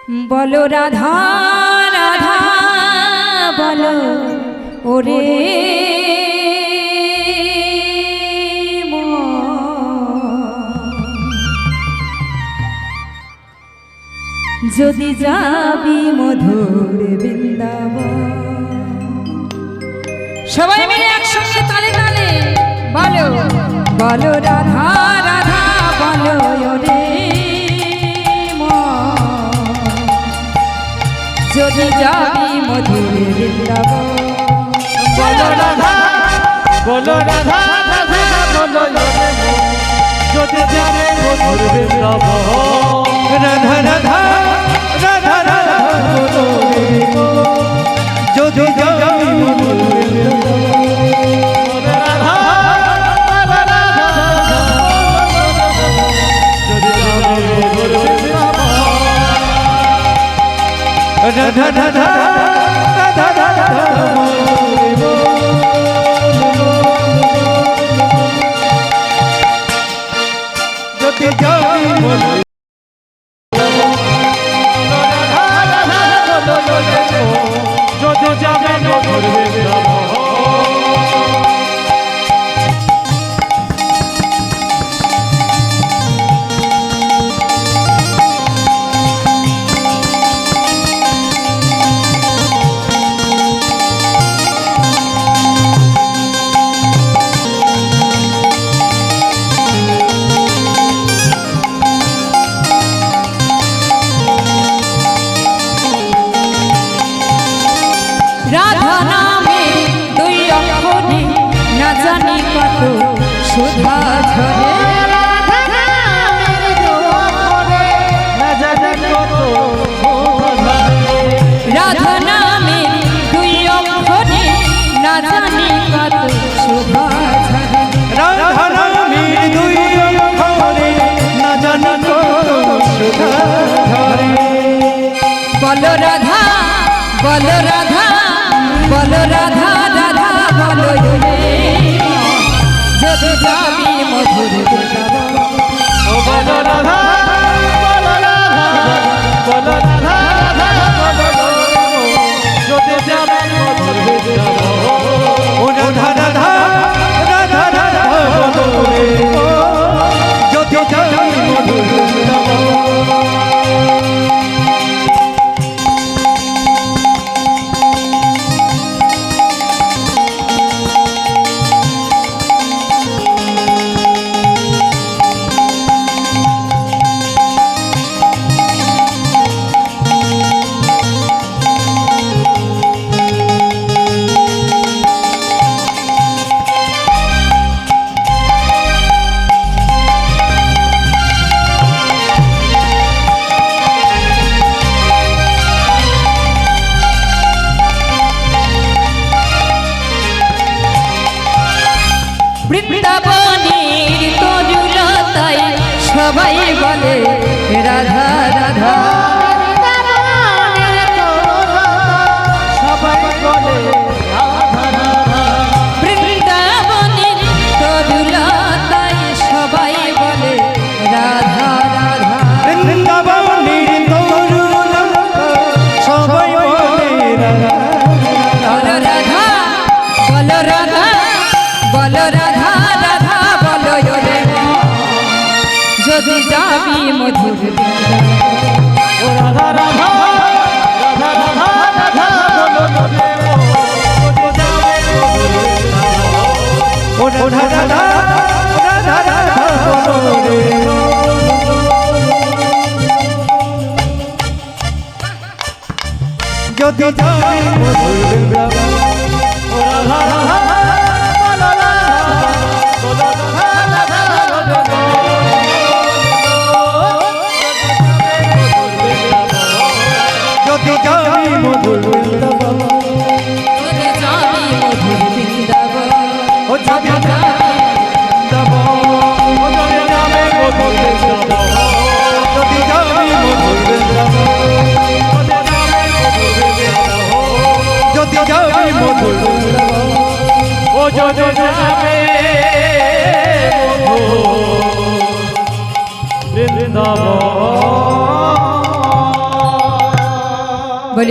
বলো রাধা রাধা বলো ওরে যদি যাবি মধুর বৃন্দাবন। সবাই মিলে একসঙ্গে তালে তালে বলো বলো রাধা রাধা বলো ওরে যদি যাবি মধুর বৃন্দাবন। বলো রাধা বলো রাধা রাধা বলো যদি যাবে মধুর বৃন্দাবন। রাধা রাধা রাধা রাধা বলো যদি যাবে মধুর বৃন্দাবন। রাধা রাধা রাধা যদি যাবে মধুর বৃন্দাবন। রাধা রাধা রাধা রাধা যদি যাবি মধুর যদি যাবে মধুর বৃন্দাবন। রাধা নামে দুই অক্ষরে না জানি কত সুধা ঝরে। রাধা নামের দুই অক্ষরে না জানি কত সুধা ঝরে। রাধা নামে দুই অক্ষরে না জানি কত সুধা ঝরে। রাধা নামের দুই অক্ষরে না জানি কত সুধা ঝরে। বলো রাধা বলো রাধা বলো রাধা রাধা বলো রে যদি যাবি মধুর বৃন্দাবন। ও বলো রাধা বলো রাধা বলো রাধা রাধা বলো যদি যাবে মধুর বৃন্দাবন। ও রাধা রাধা রাধা রাধা বলো যদি যাবে মধুর বৃন্দাবন। বৃন্দাবনের তরুলতায় সবাই বলে রাধা রাধা। সবাই বলে রাধা রাধা। বৃন্দাবনের তরুলতায় সবাই বলে রাধা রাধা। বৃন্দাবনের তরুলতায় সবাই বলে রাধা রাধা। বলো রাধা বলো রাধা রাধা বলো রে যদি যাবি মধুর বৃন্দাবন। ও রাধা রাধা রাধা রাধা রাধা বলো ও রাধা রাধা রাধা রাধা বলো রে যদি যাবে মধুর বৃন্দাবন। ও রাধা রাধা